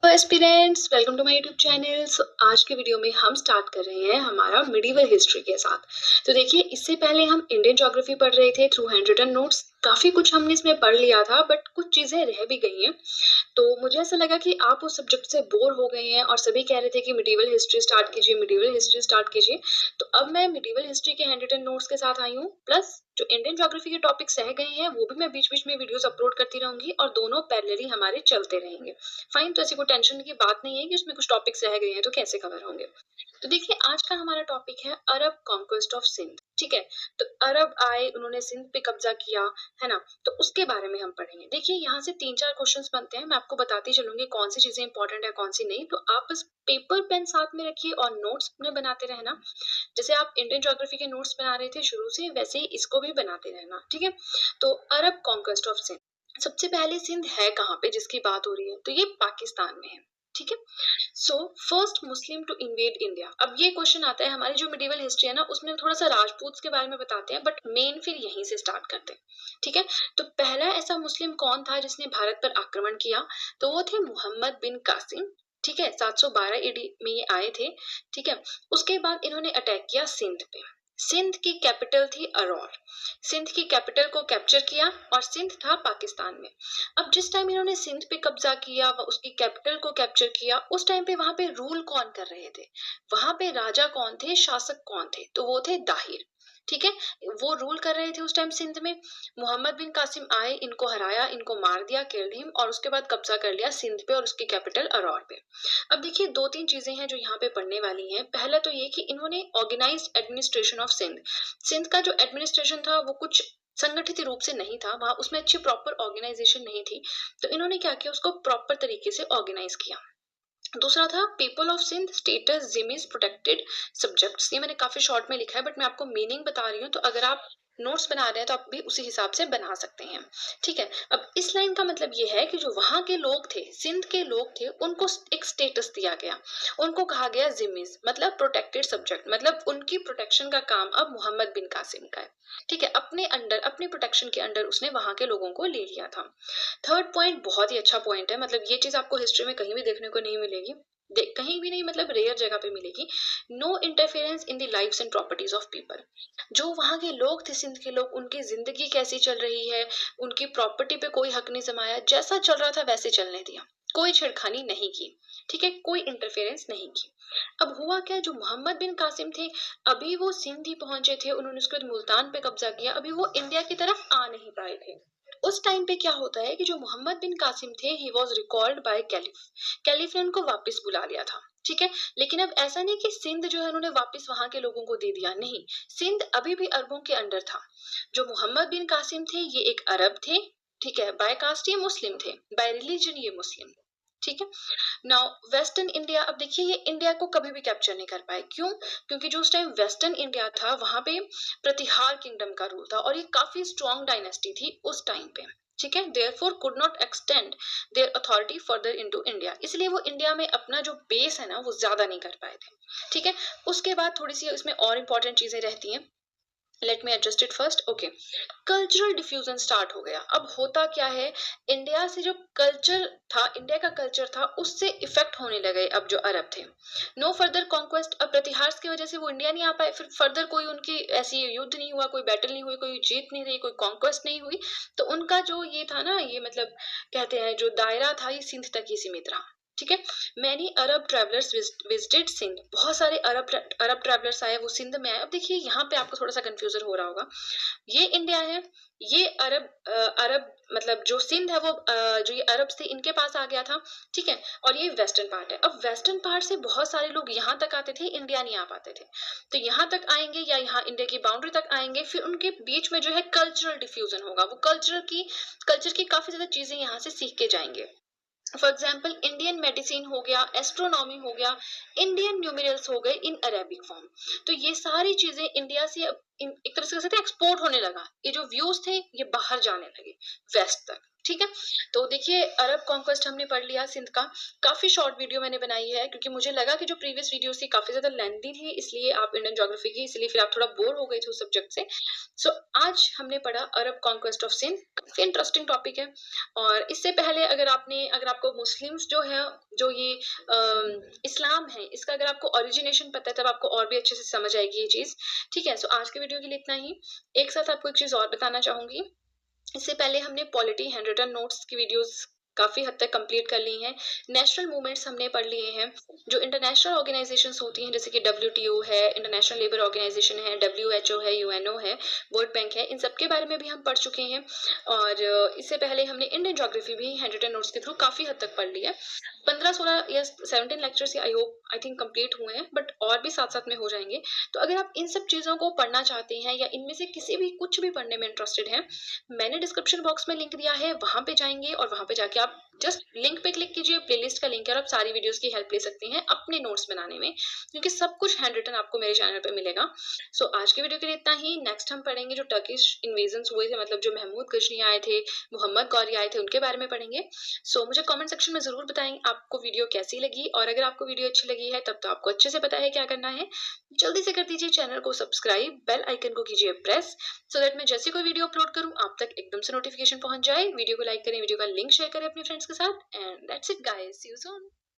Aspirants, welcome to my YouTube channel. आज के video में हम स्टार्ट कर रहे हैं हमारा मिडिवल हिस्ट्री के साथ। तो देखिए, इससे पहले हम इंडियन ज्योग्राफी पढ़ रहे थे थ्रू हैंड रिटन नोट्स। काफी कुछ हमने इसमें पढ़ लिया था, बट कुछ चीजें रह भी गई हैं। तो मुझे ऐसा लगा कि आप उस सब्जेक्ट से बोर हो गए हैं और सभी कह रहे थे कि मिडिवल हिस्ट्री स्टार्ट कीजिए, मिडिवल हिस्ट्री स्टार्ट कीजिए। तो अब मैं मिडिवल हिस्ट्री के हैंड रिटन नोट्स के साथ आई हूँ, प्लस जो इंडियन ज्योग्राफी के टॉपिक्स रह गए हैं वो भी मैं बीच बीच में वीडियोस अपलोड करती रहूंगी और दोनों पैरेलली हमारे चलते रहेंगे। फाइन, तो ऐसी कोई टेंशन की बात नहीं है कि उसमें कुछ टॉपिक्स रह गए हैं तो कैसे कवर होंगे। तो देखिए, आज का हमारा टॉपिक है अरब कॉन्क्वेस्ट ऑफ सिंध। ठीक है, तो अरब आए, उन्होंने सिंध पे कब्जा किया, है ना। तो उसके बारे में हम पढ़ेंगे। देखिए, यहाँ से 3-4 क्वेश्चंस बनते हैं, मैं आपको बताती चलूंगी कौन सी चीजें इंपॉर्टेंट है कौन सी नहीं। तो आप बस पेपर पेन साथ में रखिए और नोट्स अपने बनाते रहना। जैसे आप इंडियन ज्योग्राफी के नोट्स बना रहे थे शुरू से, वैसे ही इसको भी बनाते रहना। ठीक है, तो अरब कॉन्क्वेस्ट ऑफ सिंध। सबसे पहले सिंध है कहाँ पे जिसकी बात हो रही है, तो ये पाकिस्तान में है। ठीक है, so first Muslim to invade India. अब ये क्वेश्चन आता है, हमारी जो मिडिवल हिस्ट्री है ना उसमें थोड़ा सा राजपूत के बारे में बताते हैं, बट मेन फिर यहीं से स्टार्ट करते हैं। ठीक है, तो पहला ऐसा मुस्लिम कौन था जिसने भारत पर आक्रमण किया, तो वो थे मोहम्मद बिन कासिम। ठीक है, 712 ईडी में ये आए थे। ठीक है, उसके बाद इन्होंने अटैक किया सिंध पे। सिंध की कैपिटल थी अरौर। सिंध की कैपिटल को कैप्चर किया और सिंध था पाकिस्तान में। अब जिस टाइम इन्होंने सिंध पे कब्जा किया व उसकी कैपिटल को कैप्चर किया, उस टाइम पे वहां पे रूल कौन कर रहे थे, वहां पे राजा कौन थे, शासक कौन थे, तो वो थे दाहिर। ठीक है, वो रूल कर रहे थे उस टाइम सिंध में। मोहम्मद बिन कासिम आए, इनको हराया, इनको मार दिया, किल्ड हिम, और उसके बाद कब्जा कर लिया सिंध पे और उसकी कैपिटल अरौर पे। अब देखिए, 2-3 चीजें हैं जो यहाँ पे पढ़ने वाली हैं। पहला तो ये कि इन्होंने organised administration of Sindh. Sindh का जो एडमिनिस्ट्रेशन था वो कुछ संगठित रूप से नहीं था, वहां उसमें अच्छी प्रॉपर ऑर्गेनाइजेशन नहीं थी। तो इन्होंने क्या किया, उसको प्रॉपर तरीके से ऑर्गेनाइज किया। दूसरा था people of Sindh status dhimmis protected subjects. ये मैंने काफी शॉर्ट में लिखा है, बट मैं आपको मीनिंग बता रही हूँ, तो अगर आप नोट्स बना रहे हैं तो आप भी उसी हिसाब से बना सकते हैं। ठीक है, अब इस लाइन का मतलब ये है कि जो वहां के लोग थे, सिंध के लोग थे, उनको एक स्टेटस दिया गया। उनको कहा गया जिमीज, मतलब प्रोटेक्टेड सब्जेक्ट, मतलब उनकी प्रोटेक्शन का काम अब मोहम्मद बिन कासिम का है। ठीक है, अपने अंडर, अपने प्रोटेक्शन के अंडर उसने वहां के लोगों को ले लिया था। थर्ड पॉइंट बहुत ही अच्छा पॉइंट है, मतलब ये चीज आपको हिस्ट्री में कहीं भी देखने को नहीं मिलेगी। कहीं भी नहीं, मतलब रेयर जगह पे मिलेगी। No interference in the lives and properties of people. जो वहां के लोग थे, सिंध के लोग, उनकी जिंदगी कैसी चल रही है, उनकी प्रॉपर्टी पे कोई हक नहीं जमाया, जैसा चल रहा था वैसे चलने दिया, कोई छेड़खानी नहीं की। ठीक है, कोई इंटरफेरेंस नहीं की। अब हुआ क्या, जो मोहम्मद बिन कासिम थे, अभी वो सिंध ही पहुंचे थे, उन्होंने उसके बाद मुल्तान पे कब्जा किया, अभी वो इंडिया की तरफ आ नहीं पाए थे। उस टाइम पे क्या होता है कि जो मोहम्मद बिन कासिम थे, he was recalled by caliph. Caliph ने उनको वापस बुला लिया था। ठीक है, लेकिन अब ऐसा नहीं कि सिंध जो है उन्होंने वापस वहां के लोगों को दे दिया, नहीं। सिंध अभी भी अरबों के अंडर था। जो मोहम्मद बिन कासिम थे, ये एक अरब थे। ठीक है, बाय कास्ट ये मुस्लिम थे, बाय रिलीजन ये मुस्लिम। ठीक है, नाउ वेस्टर्न इंडिया। अब देखिए, ये इंडिया को कभी भी कैप्चर नहीं कर पाए, क्यों? क्योंकि जो उस टाइम वेस्टर्न इंडिया था, वहां पे प्रतिहार किंगडम का रूल था और ये काफी स्ट्रॉन्ग डायनेस्टी थी उस टाइम पे। ठीक है, therefore could not extend their authority further into India, इसलिए वो इंडिया में अपना जो बेस है ना वो ज्यादा नहीं कर पाए थे। ठीक है, उसके बाद थोड़ी सी इसमें और इंपॉर्टेंट चीजें रहती हैं। Let me adjust it first. Okay, cultural diffusion start हो गया। अब होता क्या है, इंडिया से जो कल्चर था, इंडिया का कल्चर था, उससे इफेक्ट होने लगे अब जो अरब थे। No further conquest. अब प्रतिहार की वजह से वो इंडिया नहीं आ पाए, फिर फर्दर कोई उनकी ऐसी युद्ध नहीं हुआ, कोई बैटल नहीं हुई, कोई जीत नहीं रही, कोई कॉन्क्वेस्ट नहीं हुई। तो उनका जो ये था ना, ये मतलब कहते हैं जो दायरा था, ये सिंध तक ही सीमित रहा। ठीक है, मैनी अरब ट्रेवलर्स विजिटेड सिंध। बहुत सारे अरब ट्रेवलर्स आए, वो सिंध में आए। अब देखिए, यहाँ पे आपको थोड़ा सा कंफ्यूजन हो रहा होगा। ये इंडिया है, ये अरब मतलब जो सिंध है वो जो ये अरब थे इनके पास आ गया था। ठीक है, और ये वेस्टर्न पार्ट है। अब वेस्टर्न पार्ट से बहुत सारे लोग यहाँ तक आते थे, इंडिया नहीं आ पाते थे। तो यहाँ तक आएंगे या यहाँ इंडिया की बाउंड्री तक आएंगे, फिर उनके बीच में जो है कल्चरल डिफ्यूजन होगा। वो कल्चर की काफी ज्यादा चीजें यहाँ से सीख के जाएंगे। फॉर एग्जाम्पल, इंडियन मेडिसिन हो गया, एस्ट्रोनॉमी हो गया, इंडियन न्यूमेरल्स हो गए इन अरेबिक फॉर्म। तो ये सारी चीजें इंडिया से एक तरह से एक्सपोर्ट होने लगा। ये जो व्यूज थे ये बाहर जाने लगे वेस्ट तक। ठीक है? तो देखिए अरब कॉन्क्वेस्ट हमने पढ़ लिया सिंध का। काफ़ी शॉर्ट वीडियो मैंने बनाई है क्योंकि मुझे लगा कि जो प्रीवियस वीडियोज़ थी काफ़ी ज़्यादा लेंथी थी, इसलिए आप इंडियन ज्योग्राफी की इसलिए फिर आप थोड़ा बोर हो गए थे उस सब्जेक्ट से। सो आज हमने पढ़ा अरब कॉन्क्वेस्ट ऑफ सिंध, काफ़ी इंटरेस्टिंग टॉपिक है। और इससे पहले अगर आपको मुस्लिम्स जो है, जो ये इस्लाम है, इसका अगर आपको ओरिजिनेशन पता है तब आपको और भी अच्छे से समझ आएगी ये चीज़। ठीक है? सो आज के वीडियो के लिए इतना ही। एक साथ आपको एक चीज़ और बताना चाहूँगी। इससे पहले हमने पॉलिटी हैंड रिटन नोट्स की वीडियोस काफ़ी हद तक कंप्लीट कर ली हैं। नेशनल मूवमेंट्स हमने पढ़ लिए हैं। जो इंटरनेशनल ऑर्गेनाइजेशंस होती हैं जैसे कि डब्ल्यूटीओ है, इंटरनेशनल लेबर ऑर्गेनाइजेशन है, डब्ल्यूएचओ है, यूएनओ है, वर्ल्ड बैंक है, इन सब के बारे में भी हम पढ़ चुके हैं। और इससे पहले हमने इंडियन ज्योग्राफी भी हैंड रिटन नोट्स के थ्रू काफ़ी हद तक पढ़ ली है। 15-16 या 17 लेक्चर्स आई थिंक कंप्लीट हुए हैं, बट और भी साथ-साथ में हो जाएँगे। तो अगर आप इन सब चीज़ों को पढ़ना चाहते हैं या इनमें से किसी भी कुछ भी पढ़ने में इंटरेस्टेड हैं, मैंने डिस्क्रिप्शन बॉक्स में लिंक दिया है, वहाँ पे जाएँगे और वहाँ पे जाके आप जस्ट लिंक पे क्लिक कीजिए, प्लेलिस्ट का लिंक है और आप सारी वीडियोज़ की हेल्प ले सकते हैं अपने नोट्स बनाने में, क्योंकि सब कुछ हैंड रिटन आपको मेरे चैनल पे मिलेगा। सो आज की वीडियो के लिए इतना ही। नेक्स्ट हम पढ़ेंगे जो टर्किश इन्वेजन्स हुए थे, मतलब जो महमूद गजनी आए थे, मोहम्मद गौरी आए थे, उनके बारे में पढ़ेंगे। सो मुझे कमेंट सेक्शन में ज़रूर बताएँ आपको वीडियो कैसी लगी, और अगर आपको वीडियो अच्छी लगी है तब तो आपको अच्छे से पता है क्या करना है। जल्दी से कर दीजिए चैनल को सब्सक्राइब, बेल आइकन को कीजिए प्रेस, सो दैट मैं जैसे कोई वीडियो अपलोड करूँ आप तक एकदम से नोटिफिकेशन पहुंच जाए। वीडियो को लाइक करें, वीडियो का लिंक शेयर करें अपने फ्रेंड्स के साथ, and that's it guys, see you soon.